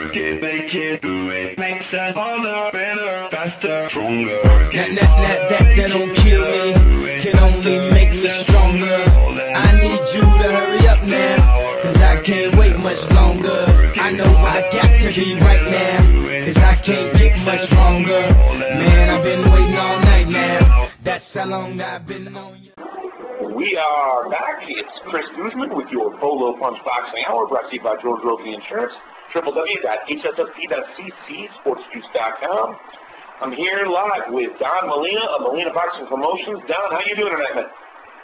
work it, make it, do it. Makes us harder, better, faster, stronger. That don't kill me, can only make us stronger. I need you to hurry up now, cause I can't wait much longer. I know I got to be right now, cause I can't get much stronger. Man, I've been waiting all night now, that's how long I've been on you. We are back. It's Chris Guzman with your Bolo Punch Boxing Hour, brought to you by George Roby Insurance, www.hssp.cc, sportsjuice.com. I'm here live with Don Molina of Molina Boxing Promotions. Don, how you doing tonight, man?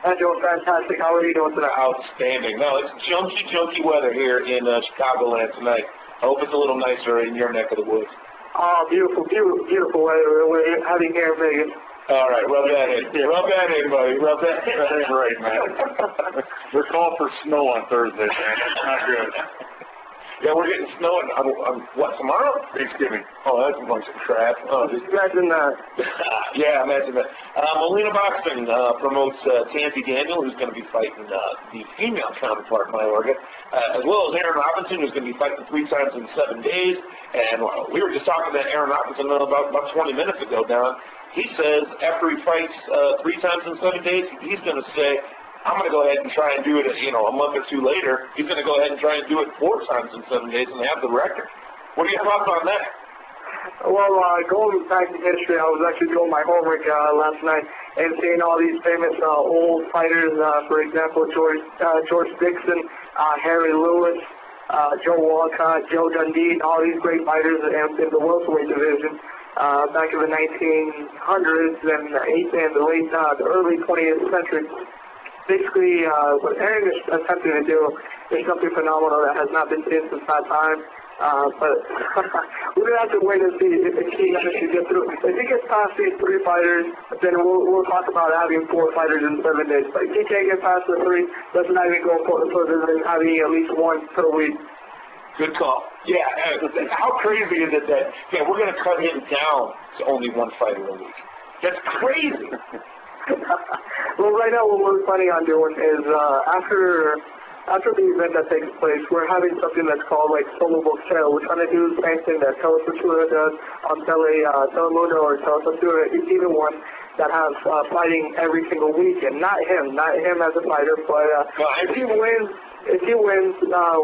I'm doing fantastic. How are you doing tonight? Outstanding. No, it's junky weather here in Chicagoland tonight. I hope it's a little nicer in your neck of the woods. Oh, beautiful weather we're having here in Vegas. All right, rub that in. Rub that in, buddy. Rub that in. That ain't right, man. They're calling for snow on Thursday, man. That's not good. Yeah, we're getting snow on what, tomorrow? Thanksgiving. Oh, that's a bunch of crap. Oh, just imagine that. Yeah, imagine that. Molina Boxing promotes Tansy Daniel, who's going to be fighting the female counterpart, Mayorga, as well as Aaron Robinson, who's going to be fighting 3 times in 7 days. And we were just talking to Aaron Robinson about 20 minutes ago, Don. He says after he fights 3 times in 7 days, he's going to say, I'm going to go ahead and try and do it, a month or two later. He's going to go ahead and try and do it 4 times in 7 days and have the record. What are your thoughts on that? Well, going back in history, I was actually doing my homework last night and seeing all these famous old fighters, for example, George Dixon, Harry Lewis, Joe Walcott, Joe Dundee, all these great fighters in the welterweight division. Back in the 1900s and the early 20th century. Basically, what Aaron is attempting to do is something phenomenal that has not been seen since that time. But we're going to have to wait and see if he manages to get through. If he gets past these 3 fighters, then we'll talk about having 4 fighters in 7 days. But if he can't get past the 3, let's not even go further than having at least 1 per week. Good call. Yeah, how crazy is it that, we're going to cut him down to only 1 fighter a week? That's crazy. Well, right now what we're planning on doing is after the event that takes place, we're having something that's called like solo book sale. We're trying to do the same thing that Telefutura does on Telemundo or Telefutura, either one that have fighting every single week, and not him as a fighter, but if he wins,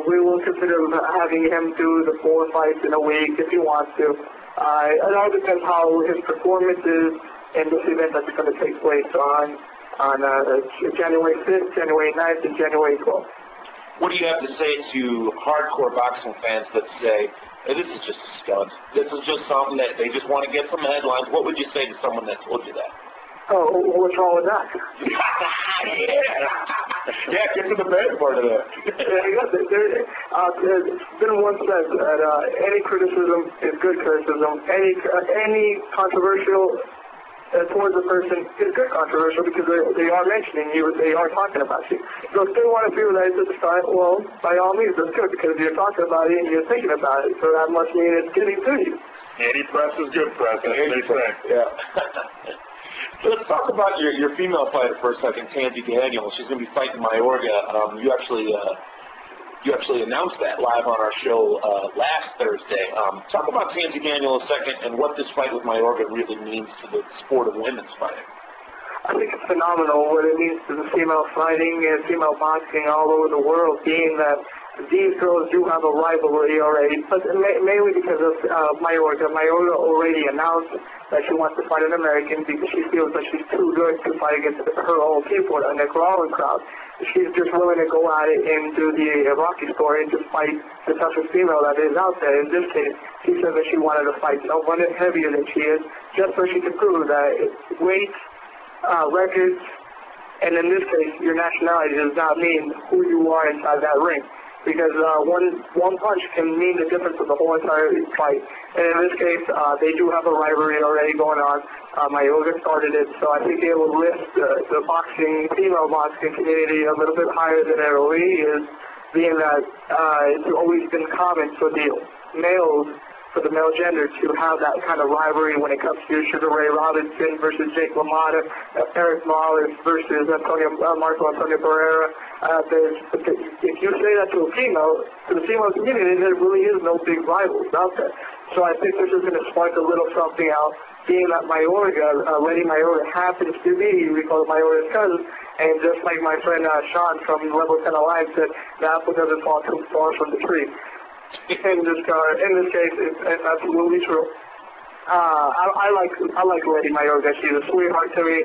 we will consider having him do the 4 fights in a week if he wants to. It all depends how his performance is in this event that's going to take place on January 5th, January 9th, and January 12th. What do you have to say to hardcore boxing fans that say, hey, this is just a stunt? This is just something that they just want to get some headlines. What would you say to someone that told you that? Oh, what's wrong with that? Yeah, get to the bad part of that. It's been once said that any criticism is good criticism. Any controversial towards a person is good controversial because they are mentioning you, they are talking about you. So if they want to feel that it's a stunt, well, by all means, that's good because you're talking about it and you're thinking about it. So that must mean it's getting to you. Any press is good press, as they say. Yeah. So let's talk about your female fighter for a second, Tansy Daniel. She's going to be fighting Mayorga. You actually announced that live on our show last Thursday. Talk about Tansy Daniel a second and what this fight with Mayorga really means to the sport of women's fighting. I think it's phenomenal what it means to the female fighting and female boxing all over the world, being that these girls do have a rivalry already, but mainly because of Mayorga. Mayorga already announced that she wants to fight an American because she feels that she's too good to fight against her own people, a Nicaraguan crowd. She's just willing to go at it and do the Rocky story and just fight the toughest female that is out there. In this case, she said that she wanted to fight someone heavier than she is, just so she could prove that weight, records, and in this case, your nationality does not mean who you are inside that ring. Because one punch can mean the difference of the whole entire fight. And in this case, they do have a rivalry already going on. Mayorga started it, so I think it will lift the female boxing community a little bit higher than it already is, being that it's always been common for the males for the male gender to have that kind of rivalry when it comes to Sugar Ray Robinson versus Jake LaMotta, Eric Morales versus Marco Antonio Barrera. If you say that to the female community, there really is no big rivals out there. So I think this is going to spark a little something out, being that Mayorga, Lady Mayorga happens to be, we call it Mayorga's cousin, and just like my friend Sean from Level 10 Alliance said, the apple doesn't fall too far from the tree. In this case, it's absolutely true. I like Lady Mayorga. She's a sweetheart to me.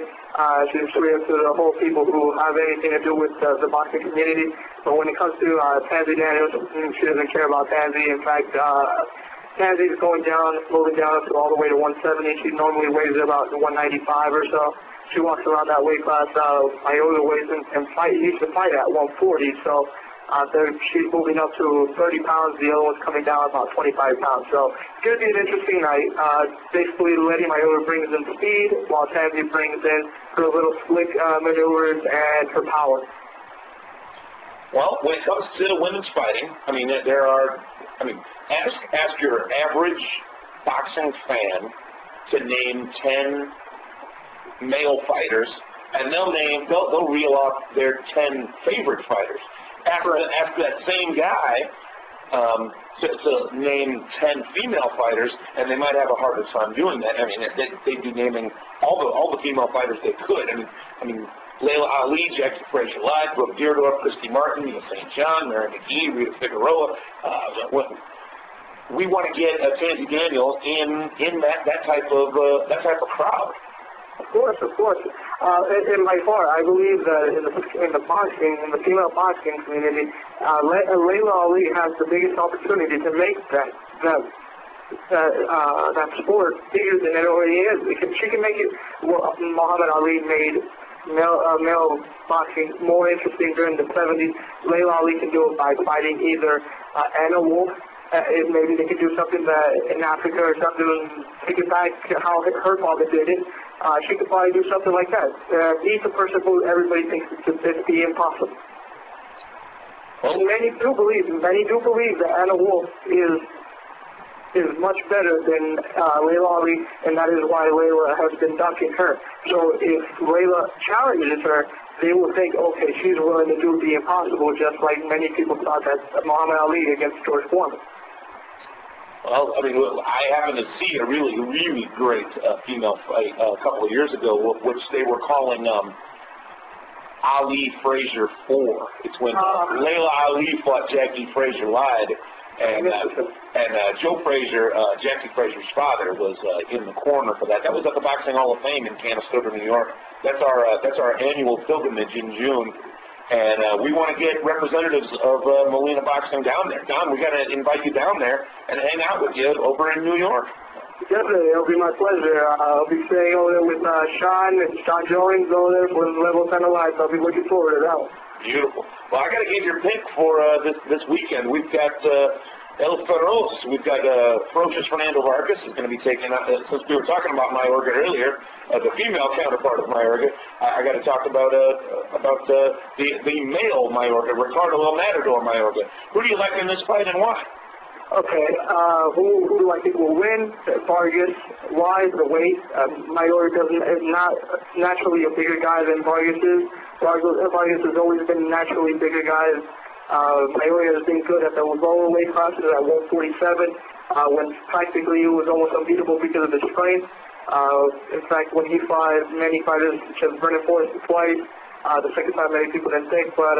She's a sweetheart to the whole people who have anything to do with the boxing community. But when it comes to Tansy Daniels, she doesn't care about Tansy. In fact, Tansy's moving down up to all the way to 170. She normally weighs about 195 or so. She walks around that weight class. Mayorga weighs used to fight at 140. So. She's moving up to 30 pounds. The other one's coming down about 25 pounds. So it's going to be an interesting night. Basically, Lady Mayorga brings in speed, while Tansy brings in her little slick maneuvers and her power. Well, when it comes to women's fighting, ask your average boxing fan to name 10 male fighters, and they'll reel off their 10 favorite fighters. Ask that same guy to name 10 female fighters, and they might have a harder time doing that. I mean, they'd be naming all the female fighters they could. I mean, Layla Ali, Jackie Frazier-Lyde, Brooke Deardorff, Christy Martin, Mia St. John, Mary McGee, Rita Figueroa. We want to get Tansy Daniel in that type of crowd. Of course. And by far, I believe that in the female boxing community, Layla Ali has the biggest opportunity to make that sport bigger than it already is. She can make it. Well, Muhammad Ali made male boxing more interesting during the 70s. Layla Ali can do it by fighting either Anna Wolf. Maybe they could do something in Africa or something, take it back to how her father did it. She could probably do something like that. He's the person who everybody thinks it's the impossible. And many do believe that Anna Wolf is much better than Layla Ali, and that is why Layla has been ducking her. So if Layla challenges her, they will think, okay, she's willing to do the impossible, just like many people thought that Muhammad Ali against George Foreman. Well, I happened to see a really, really great female fight a couple of years ago, which they were calling Ali Frazier 4. It's when Layla Ali fought Jackie Frazier-Lyde, and Joe Frazier, Jackie Frazier's father, was in the corner for that. That was at the Boxing Hall of Fame in Canastota, New York. That's our annual pilgrimage in June. And we want to get representatives of Molina Boxing down there. Don, we got to invite you down there and hang out with you over in New York. Definitely, it'll be my pleasure. I'll be staying over there with Sean Jones over there for Level 10 Alliance. I'll be looking forward to that one. Beautiful. Well, I got to get your pick for this weekend. We've got El Feroz. We've got Ferocious Fernando Vargas is going to be taking out, since we were talking about Mayorga earlier, the female counterpart of Mayorga. I got to talk about the male Mayorga, Ricardo El Matador Mayorga. Who do you like in this fight and why? Okay, who do I think will win? Vargas. Why? The weight. Mayorga is not naturally a bigger guy than Vargas is. Vargas has always been naturally bigger guys. Mayorga has been good at the lower weight classes at 147, when practically he was almost unbeatable because of his strength. In fact, when he fought many fighters, such as Brennan Forrest twice, the second time many people didn't think, but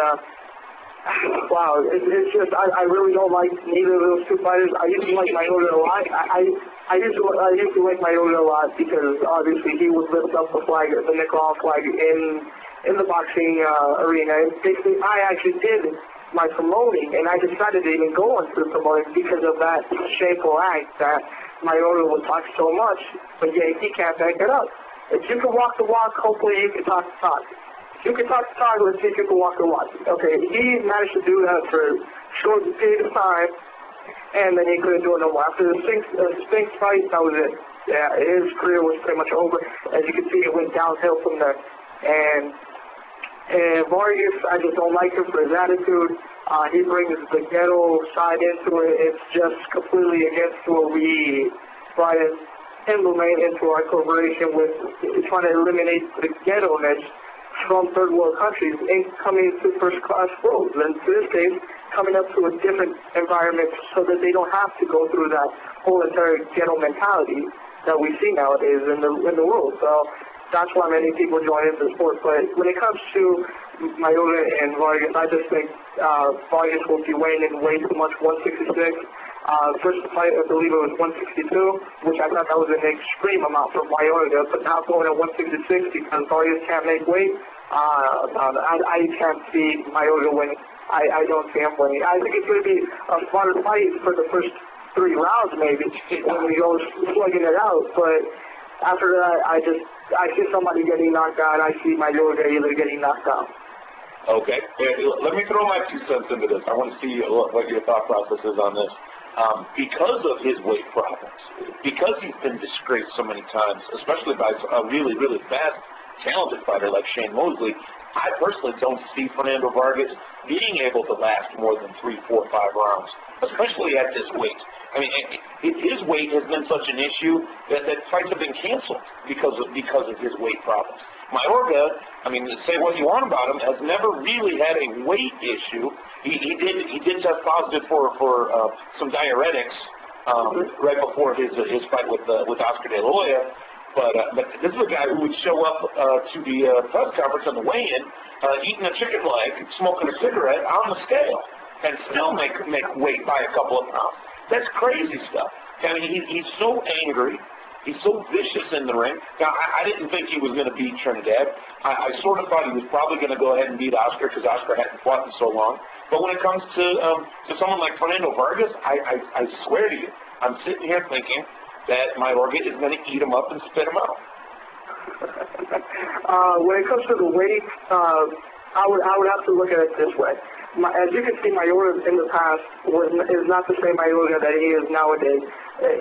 wow, it's just, I really don't like neither of those two fighters. I used to like Mayorga a lot. I used to like Mayorga a lot because obviously he would lift up the flag, the Nicaragua flag in the boxing arena. And basically, I actually did my promoting, and I decided to even go into the promoting because of that shameful act that Mayorga would talk so much, but yet he can't back it up. If you can walk the walk, hopefully you can talk the talk. If you can talk the talk, let's see if you can walk the walk. Okay, he managed to do that for a short period of time, and then he couldn't do it no more. After the Spinks fight, that was it. Yeah, his career was pretty much over. As you can see, it went downhill from there. And Vargas, I just don't like him for his attitude. He brings the ghetto side into it. It's just completely against what we try to implement into our corporation with trying to eliminate the ghetto-ness from third world countries and coming to first class roads. And in this case, coming up to a different environment so that they don't have to go through that whole entire ghetto mentality that we see nowadays in the world. So that's why many people join into the sport. But when it comes to Mayorga and Vargas, I just think Vargas will be weighing in way too much, 166. First fight, I believe it was 162, which I thought that was an extreme amount for Mayorga, but now going at 166 because Vargas can't make weight, I can't see Mayorga winning. I don't see him winning. I think it's going to be a fun fight for the first 3 rounds maybe when he goes slugging it out, but after that, I see somebody getting knocked out. I see Mayorga either getting knocked out. Okay. Let me throw my 2 cents into this. I want to see what your thought process is on this. Because of his weight problems, because he's been disgraced so many times, especially by a really, really fast, talented fighter like Shane Mosley, I personally don't see Fernando Vargas being able to last more than 3, 4, 5 rounds, especially at this weight. I mean, his weight has been such an issue that fights have been canceled because of his weight problems. Mayorga, I mean, say what you want about him, has never really had a weight issue. He did test positive for some diuretics right before his fight with Oscar De La Hoya. But this is a guy who would show up to the press conference on the weigh-in, eating a chicken leg, smoking a cigarette on the scale, and still make weight by a couple of pounds. That's crazy stuff. I mean, he's so angry. He's so vicious in the ring. Now, I didn't think he was going to beat Trinidad. I sort of thought he was probably going to go ahead and beat Oscar because Oscar hadn't fought in so long. But when it comes to someone like Fernando Vargas, I swear to you, I'm sitting here thinking that Mayorga is going to eat him up and spit him out. When it comes to the weight, I would have to look at it this way. As you can see, Mayorga in the past is not the same Mayorga that he is nowadays.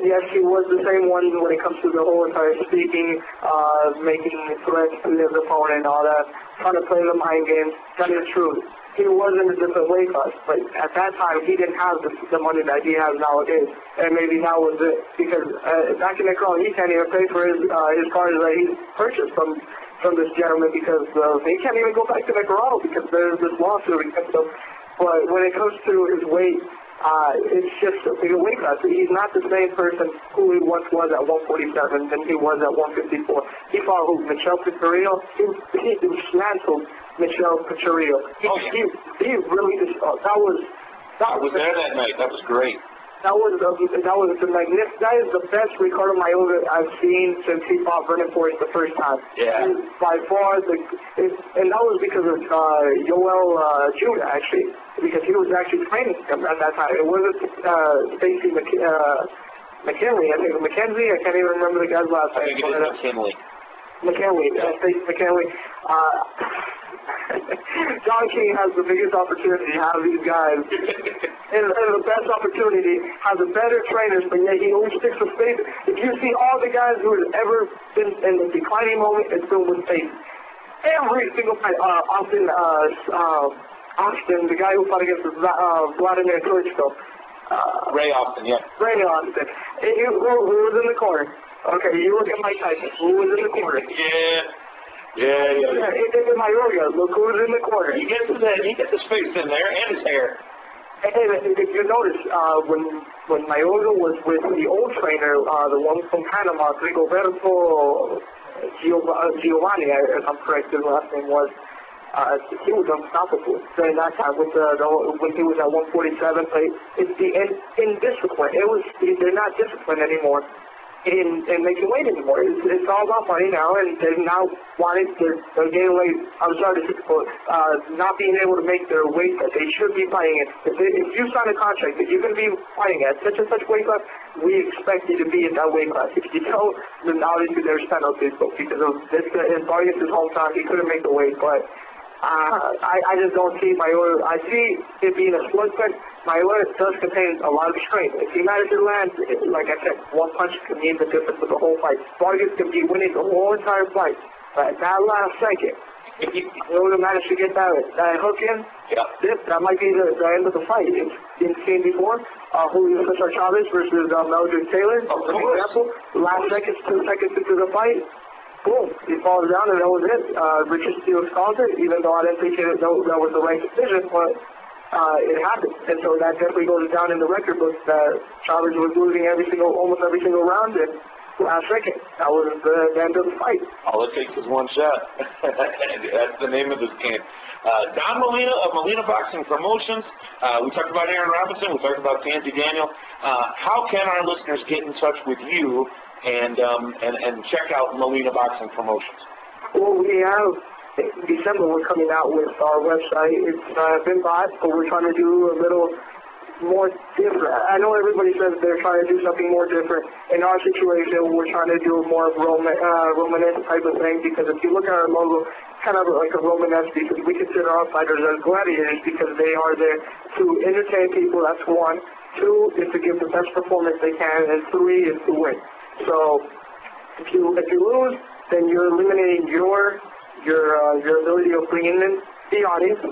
Yes, he was the same one when it comes to the whole entire speaking, making threats to his opponent and all that, trying to play the mind games. That is true. He was in a different weight class, but at that time he didn't have the money that he has nowadays, and maybe now was it because back in the crowd he can't even pay for his cars that he purchased from this gentleman because he can't even go back to the corral because there's this lawsuit against him. But when it comes to his weight, it's just a bigger weight class. He's not the same person who he once was at 147 than he was at 154. He fought who? Michel Picarillo? He dismantled Michel Picarillo. He really just, I was there that night. That was great. That was the magnificent. That is the best Ricardo Mayorga I've seen since he fought Vernon Forrest the first time. Yeah. And by far, and that was because of Yoel Judah actually, because he was actually training him at that time. It wasn't Stacy McKinley. I think McKenzie. I can't even remember the guy's last name. I think it is McKinley. McKinley. Stacy McKinley. John King has the biggest opportunity to have these guys, and the best opportunity, has the better trainers, but yet he always sticks with faith. If you see all the guys who have ever been in the declining moment, it's been with faith. Every single fight, Austin, the guy who fought against Vladimir Klitschko. Ray Austin, yeah. Ray Austin. Who was in the corner? Okay, you look at Mike Tyson. Who was in the corner? Yeah. It's Mayorga. Look who's in the corner. He gets his head, he gets his face in there, and his hair. And if you notice, when Mayorga was with the old trainer, the one from Panama, Rigoberto Giovanni, if I'm correct, his last name was, he was unstoppable during that time when he was at 147. But it's the indiscipline. They're not disciplined anymore in making weight anymore. It's all about money now, and they're now they're getting late. I'm sorry to say, not being able to make their weight that they should be fighting at. If you sign a contract that you're going to be fighting at such and such weight class, we expect you to be in that weight class. If you don't, then obviously there's penalties. But because of this, in Vargas' hometown, he couldn't make the weight. But I just don't see Mayorga. I see it being a slugfest. Mayorga does contain a lot of strength. If he manages to land, like I said, one punch can mean the difference of the whole fight. Vargas can be winning the whole entire fight. But at that last second, You know, to manage to get that hook in, that might be the end of the fight. It's been seen before. Julio Cesar Chavez versus Meldrick Taylor. For example, last seconds, 2 seconds into the fight, boom, he falls down and that was it. Richard Steele calls it, even though I didn't think that was the right decision, but it happened. And so that definitely goes down in the record books that Chavez was losing almost every single round, and last second, that was the end of the fight. All it takes is one shot. That's the name of this game. Don Molina of Molina Boxing Promotions. We talked about Aaron Robinson. We talked about Tansy Daniel. How can our listeners get in touch with you and check out Molina Boxing Promotions? Well, we have, in December, we're coming out with our website. It's been bought, but we're trying to do a little more different. I know everybody says they're trying to do something more different. In our situation, we're trying to do more Romanesque type of thing, because if you look at our logo, it's kind of like a Romanesque, because we consider our fighters as gladiators because they are there to entertain people. That's one. Two is to give the best performance they can, and three is to win. So if you lose, then you're eliminating your ability of bringing in the audience,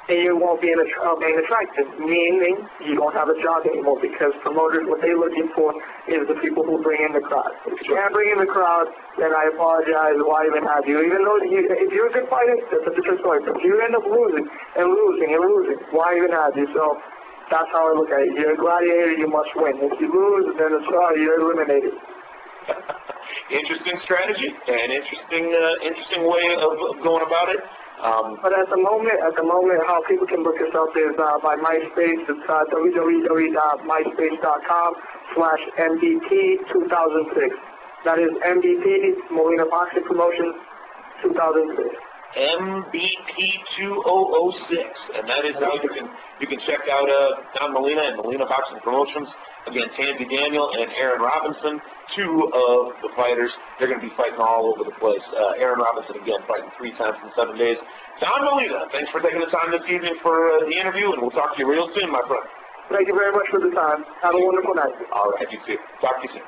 and you won't be being attractive, meaning you don't have a job anymore, because promoters, what they're looking for is the people who bring in the crowd. If you can't bring in the crowd, then I apologize, why even have you? Even though if you're a good fighter, that's a different story. But if you end up losing, why even have you? So that's how I look at it. You're a gladiator, you must win. If you lose, then you're eliminated. Interesting strategy and interesting way of going about it. But at the moment, how people can look us up is by MySpace. It's www.myspace.com/MVP2006. That is MVP, Molina Boxing Promotions, 2006. MVP2006, and that is how you can check out Don Molina and Molina Boxing Promotions. Again, Tansy Daniel and Aaron Robinson, two of the fighters. They're going to be fighting all over the place. Aaron Robinson, again, fighting 3 times in 7 days. Don Molina, thanks for taking the time this evening for the interview, and we'll talk to you real soon, my friend. Thank you very much for the time. Have a wonderful night. All right, you too. Talk to you soon.